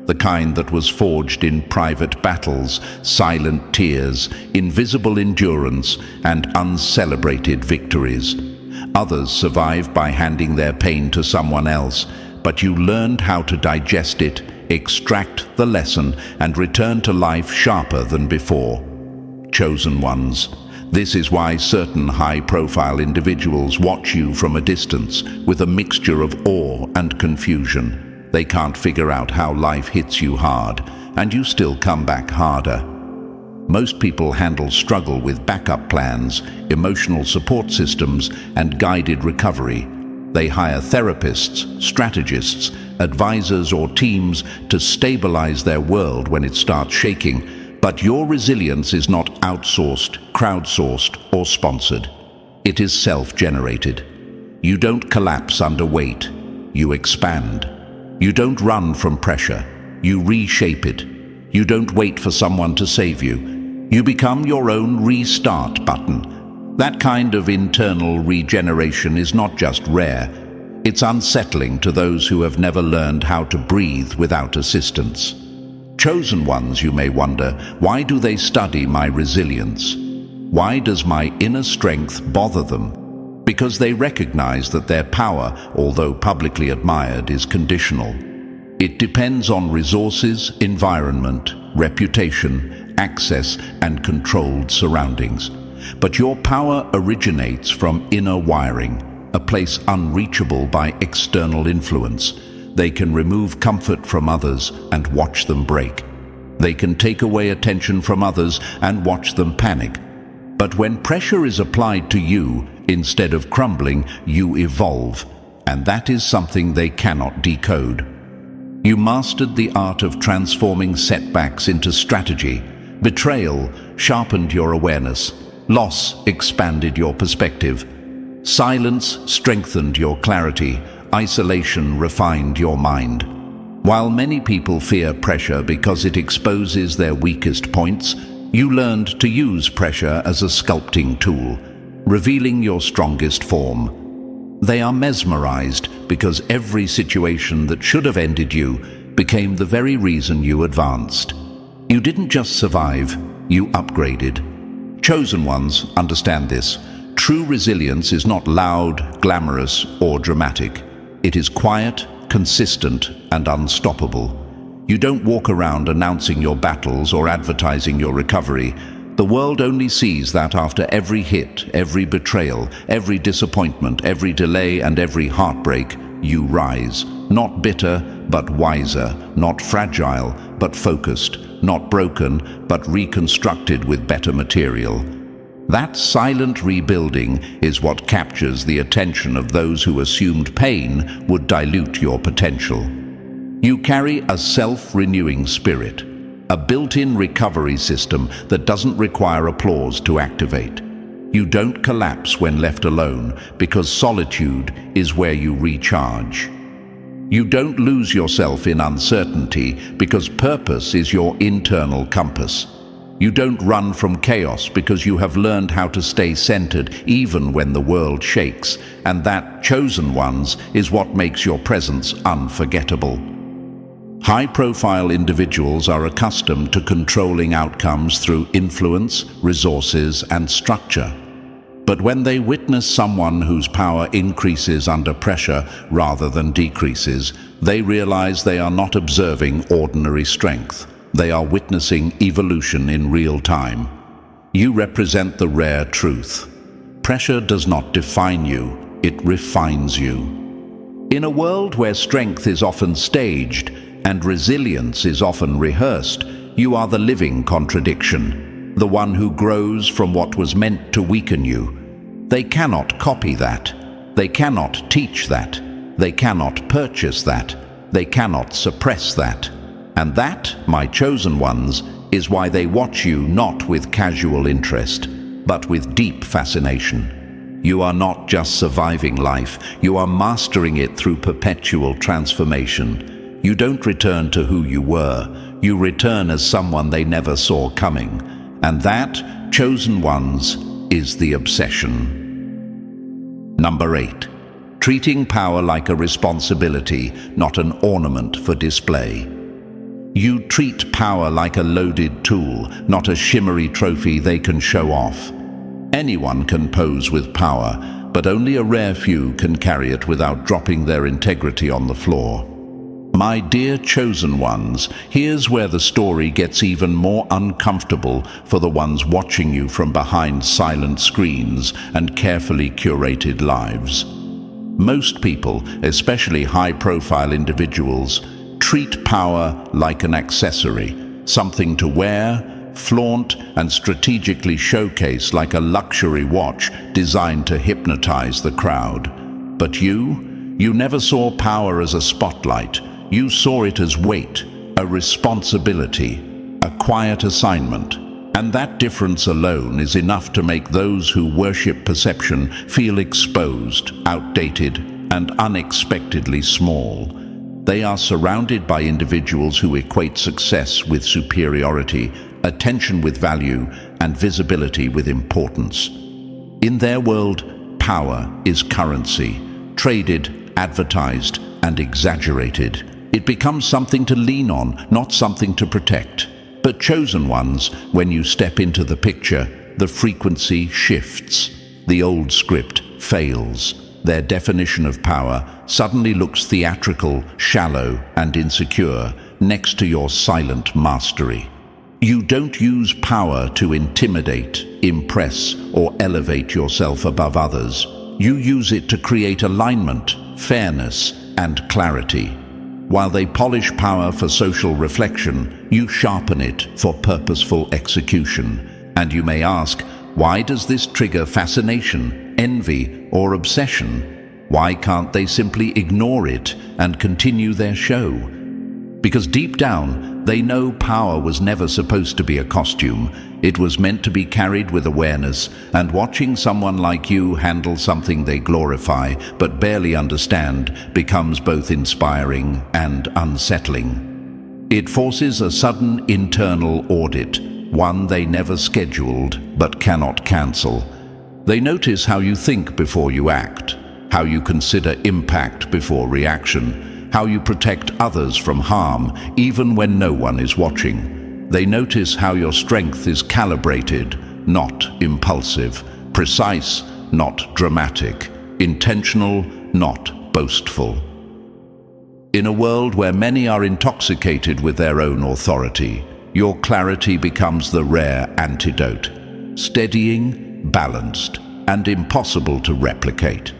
the kind that was forged in private battles, silent tears, invisible endurance, and uncelebrated victories. Others survive by handing their pain to someone else, but you learned how to digest it, extract the lesson, and return to life sharper than before. Chosen ones, this is why certain high-profile individuals watch you from a distance with a mixture of awe and confusion. They can't figure out how life hits you hard, and you still come back harder. Most people handle struggle with backup plans, emotional support systems, and guided recovery. They hire therapists, strategists, advisors or teams to stabilize their world when it starts shaking. But your resilience is not outsourced, crowdsourced, or sponsored. It is self-generated. You don't collapse under weight. You expand. You don't run from pressure. You reshape it. You don't wait for someone to save you. You become your own restart button. That kind of internal regeneration is not just rare. It's unsettling to those who have never learned how to breathe without assistance. Chosen ones, you may wonder, why do they study my resilience? Why does my inner strength bother them? Because they recognize that their power, although publicly admired, is conditional. It depends on resources, environment, reputation, access, and controlled surroundings. But your power originates from inner wiring, a place unreachable by external influence. They can remove comfort from others and watch them break. They can take away attention from others and watch them panic. But when pressure is applied to you, instead of crumbling, you evolve. And that is something they cannot decode. You mastered the art of transforming setbacks into strategy. Betrayal sharpened your awareness. Loss expanded your perspective. Silence strengthened your clarity. Isolation refined your mind. While many people fear pressure because it exposes their weakest points, you learned to use pressure as a sculpting tool, revealing your strongest form. They are mesmerized because every situation that should have ended you became the very reason you advanced. You didn't just survive, you upgraded. Chosen ones understand this. True resilience is not loud, glamorous, or dramatic. It is quiet, consistent, and unstoppable. You don't walk around announcing your battles or advertising your recovery. The world only sees that after every hit, every betrayal, every disappointment, every delay, and every heartbreak, you rise. Not bitter, but wiser. Not fragile, but focused. Not broken, but reconstructed with better material. That silent rebuilding is what captures the attention of those who assumed pain would dilute your potential. You carry a self-renewing spirit, a built-in recovery system that doesn't require applause to activate. You don't collapse when left alone because solitude is where you recharge. You don't lose yourself in uncertainty because purpose is your internal compass. You don't run from chaos because you have learned how to stay centered even when the world shakes, and that, chosen ones, is what makes your presence unforgettable. High-profile individuals are accustomed to controlling outcomes through influence, resources, and structure. But when they witness someone whose power increases under pressure rather than decreases, they realize they are not observing ordinary strength. They are witnessing evolution in real time. You represent the rare truth. Pressure does not define you, it refines you. In a world where strength is often staged and resilience is often rehearsed, you are the living contradiction, the one who grows from what was meant to weaken you. They cannot copy that. They cannot teach that. They cannot purchase that. They cannot suppress that. And that, my chosen ones, is why they watch you not with casual interest, but with deep fascination. You are not just surviving life, you are mastering it through perpetual transformation. You don't return to who you were, you return as someone they never saw coming. And that, chosen ones, is the obsession. Number 8. Treating power like a responsibility, not an ornament for display. You treat power like a loaded tool, not a shimmery trophy they can show off. Anyone can pose with power, but only a rare few can carry it without dropping their integrity on the floor. My dear chosen ones, here's where the story gets even more uncomfortable for the ones watching you from behind silent screens and carefully curated lives. Most people, especially high-profile individuals, treat power like an accessory, something to wear, flaunt, and strategically showcase like a luxury watch designed to hypnotize the crowd. But you never saw power as a spotlight. You saw it as weight, a responsibility, a quiet assignment. And that difference alone is enough to make those who worship perception feel exposed, outdated, and unexpectedly small. They are surrounded by individuals who equate success with superiority, attention with value, and visibility with importance. In their world, power is currency, traded, advertised, and exaggerated. It becomes something to lean on, not something to protect. But chosen ones, when you step into the picture, the frequency shifts. The old script fails. Their definition of power suddenly looks theatrical, shallow, and insecure next to your silent mastery. You don't use power to intimidate, impress, or elevate yourself above others. You use it to create alignment, fairness, and clarity. While they polish power for social reflection, you sharpen it for purposeful execution. And you may ask, why does this trigger fascination, envy, or obsession? Why can't they simply ignore it and continue their show? Because deep down, they know power was never supposed to be a costume. It was meant to be carried with awareness, and watching someone like you handle something they glorify but barely understand becomes both inspiring and unsettling. It forces a sudden internal audit, one they never scheduled but cannot cancel. They notice how you think before you act, how you consider impact before reaction, how you protect others from harm even when no one is watching. They notice how your strength is calibrated, not impulsive, precise, not dramatic, intentional, not boastful. In a world where many are intoxicated with their own authority, your clarity becomes the rare antidote, steadying, balanced, and impossible to replicate.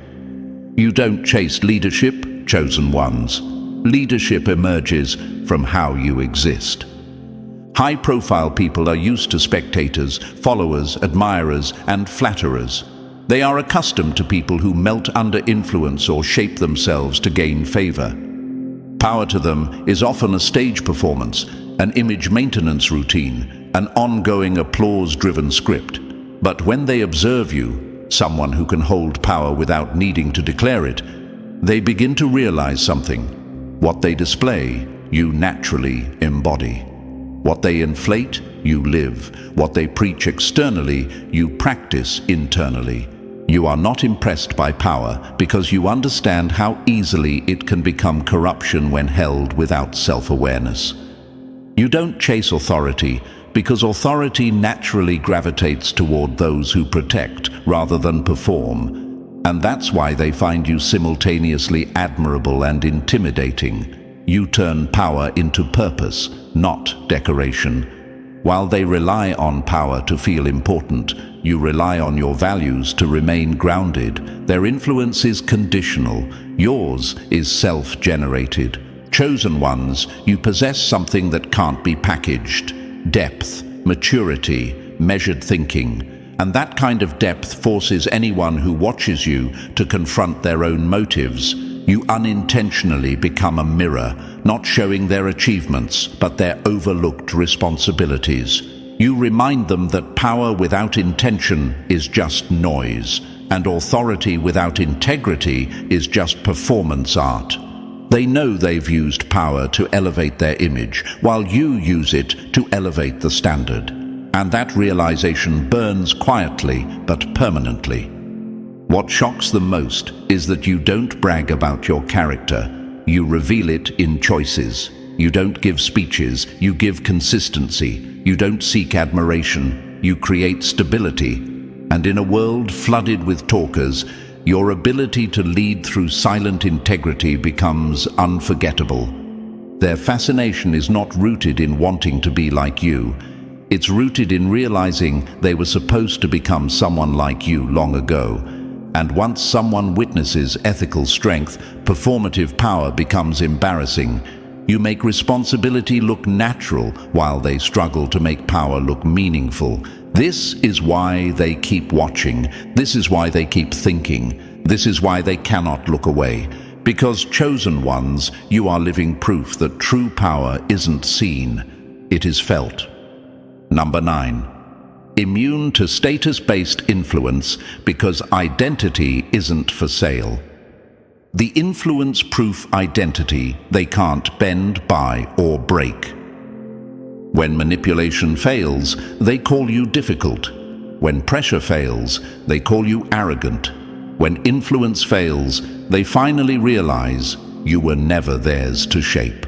You don't chase leadership, chosen ones. Leadership emerges from how you exist. High-profile people are used to spectators, followers, admirers, and flatterers. They are accustomed to people who melt under influence or shape themselves to gain favor. Power to them is often a stage performance, an image maintenance routine, an ongoing applause-driven script. But when they observe you, someone who can hold power without needing to declare it, they begin to realize something. What they display, you naturally embody. What they inflate, you live. What they preach externally, you practice internally. You are not impressed by power because you understand how easily it can become corruption when held without self-awareness. You don't chase authority because authority naturally gravitates toward those who protect rather than perform. And that's why they find you simultaneously admirable and intimidating. You turn power into purpose, not decoration. While they rely on power to feel important, you rely on your values to remain grounded. Their influence is conditional. Yours is self-generated. Chosen ones, you possess something that can't be packaged. Depth, maturity, measured thinking. And that kind of depth forces anyone who watches you to confront their own motives. You unintentionally become a mirror, not showing their achievements, but their overlooked responsibilities. You remind them that power without intention is just noise, and authority without integrity is just performance art. They know they've used power to elevate their image, while you use it to elevate the standard. And that realization burns quietly but permanently. What shocks them most is that you don't brag about your character. You reveal it in choices. You don't give speeches, you give consistency. You don't seek admiration, you create stability. And in a world flooded with talkers, your ability to lead through silent integrity becomes unforgettable. Their fascination is not rooted in wanting to be like you. It's rooted in realizing they were supposed to become someone like you long ago. And once someone witnesses ethical strength, performative power becomes embarrassing. You make responsibility look natural while they struggle to make power look meaningful. This is why they keep watching. This is why they keep thinking. This is why they cannot look away. Because, chosen ones, you are living proof that true power isn't seen, it is felt. Number 9. Immune to status-based influence because identity isn't for sale. The influence-proof identity they can't bend, buy, or break. When manipulation fails, they call you difficult. When pressure fails, they call you arrogant. When influence fails, they finally realize you were never theirs to shape.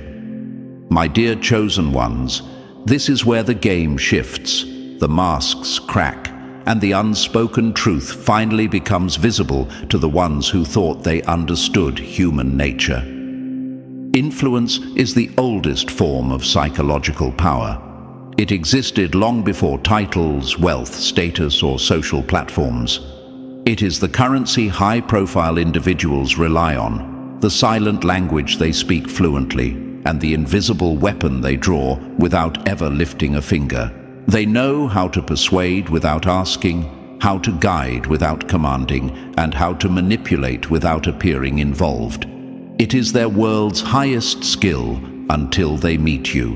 My dear chosen ones, this is where the game shifts, the masks crack, and the unspoken truth finally becomes visible to the ones who thought they understood human nature. Influence is the oldest form of psychological power. It existed long before titles, wealth, status, or social platforms. It is the currency high-profile individuals rely on, the silent language they speak fluently, and the invisible weapon they draw without ever lifting a finger. They know how to persuade without asking, how to guide without commanding, and how to manipulate without appearing involved. It is their world's highest skill until they meet you.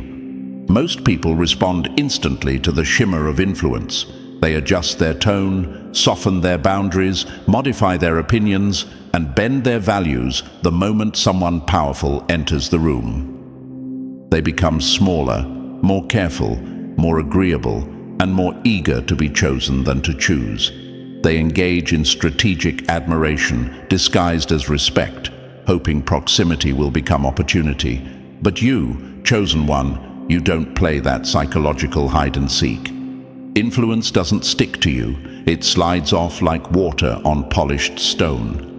Most people respond instantly to the shimmer of influence. They adjust their tone, soften their boundaries, modify their opinions, and bend their values the moment someone powerful enters the room. They become smaller, more careful, more agreeable, and more eager to be chosen than to choose. They engage in strategic admiration, disguised as respect, hoping proximity will become opportunity. But you, chosen one, you don't play that psychological hide-and-seek. Influence doesn't stick to you. It slides off like water on polished stone.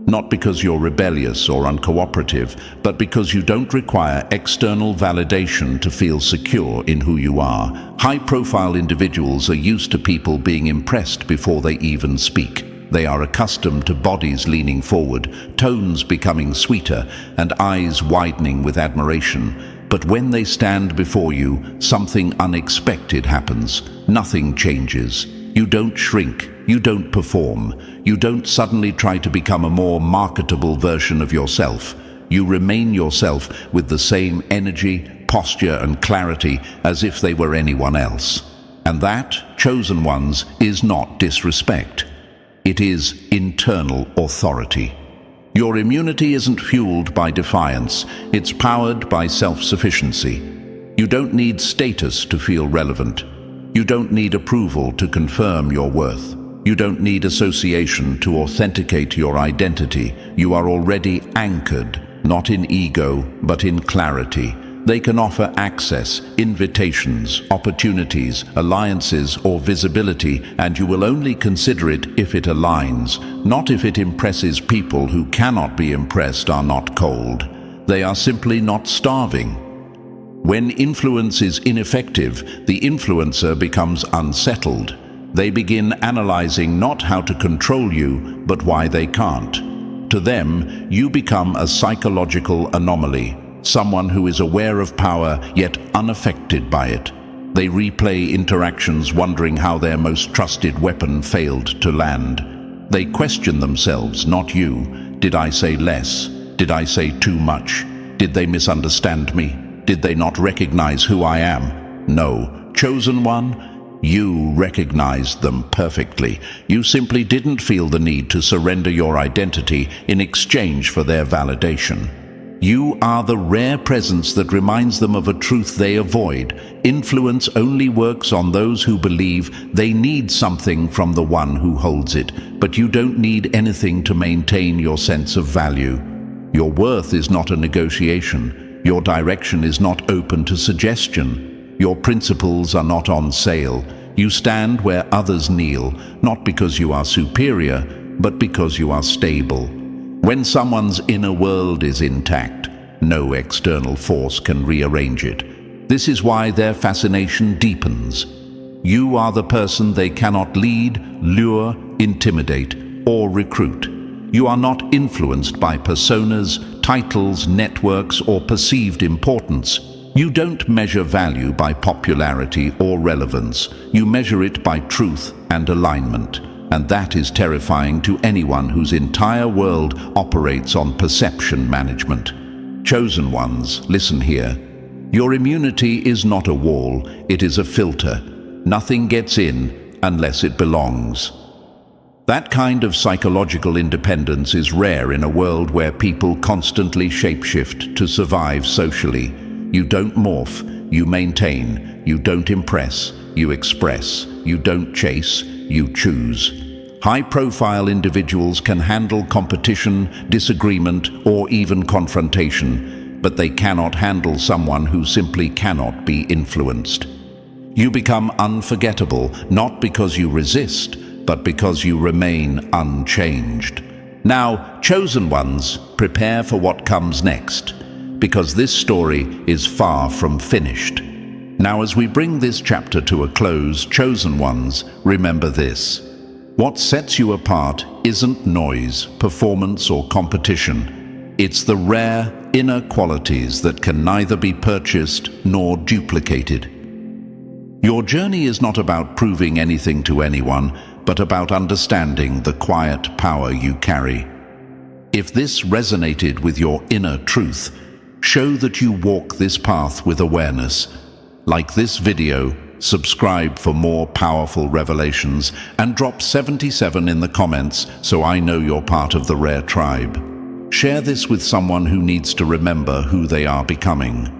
Not because you're rebellious or uncooperative, but because you don't require external validation to feel secure in who you are. High-profile individuals are used to people being impressed before they even speak. They are accustomed to bodies leaning forward, tones becoming sweeter, and eyes widening with admiration. But when they stand before you, something unexpected happens. Nothing changes. You don't shrink. You don't perform. You don't suddenly try to become a more marketable version of yourself. You remain yourself with the same energy, posture, and clarity as if they were anyone else. And that, chosen ones, is not disrespect. It is internal authority. Your immunity isn't fueled by defiance. It's powered by self-sufficiency. You don't need status to feel relevant. You don't need approval to confirm your worth. You don't need association to authenticate your identity. You are already anchored, not in ego, but in clarity. They can offer access, invitations, opportunities, alliances, or visibility, and you will only consider it if it aligns, not if it impresses. People who cannot be impressed are not cold. They are simply not starving. When influence is ineffective, the influencer becomes unsettled. They begin analyzing not how to control you, but why they can't. To them, you become a psychological anomaly. Someone who is aware of power, yet unaffected by it. They replay interactions wondering how their most trusted weapon failed to land. They question themselves, not you. Did I say less? Did I say too much? Did they misunderstand me? Did they not recognize who I am? No. Chosen one, you recognized them perfectly. You simply didn't feel the need to surrender your identity in exchange for their validation. You are the rare presence that reminds them of a truth they avoid. Influence only works on those who believe they need something from the one who holds it, but you don't need anything to maintain your sense of value. Your worth is not a negotiation. Your direction is not open to suggestion. Your principles are not on sale. You stand where others kneel, not because you are superior, but because you are stable. When someone's inner world is intact, no external force can rearrange it. This is why their fascination deepens. You are the person they cannot lead, lure, intimidate, or recruit. You are not influenced by personas, titles, networks, or perceived importance. You don't measure value by popularity or relevance. You measure it by truth and alignment. And that is terrifying to anyone whose entire world operates on perception management. Chosen ones, listen here. Your immunity is not a wall, it is a filter. Nothing gets in unless it belongs. That kind of psychological independence is rare in a world where people constantly shapeshift to survive socially. You don't morph, you maintain. You don't impress, you express. You don't chase, you choose. High-profile individuals can handle competition, disagreement, or even confrontation, but they cannot handle someone who simply cannot be influenced. You become unforgettable, not because you resist, but because you remain unchanged. Now, chosen ones, prepare for what comes next, because this story is far from finished. Now, as we bring this chapter to a close, chosen ones, remember this. What sets you apart isn't noise, performance, or competition. It's the rare inner qualities that can neither be purchased nor duplicated. Your journey is not about proving anything to anyone, but about understanding the quiet power you carry. If this resonated with your inner truth, show that you walk this path with awareness. Like this video, subscribe for more powerful revelations, and drop 77 in the comments so I know you're part of the rare tribe. Share this with someone who needs to remember who they are becoming.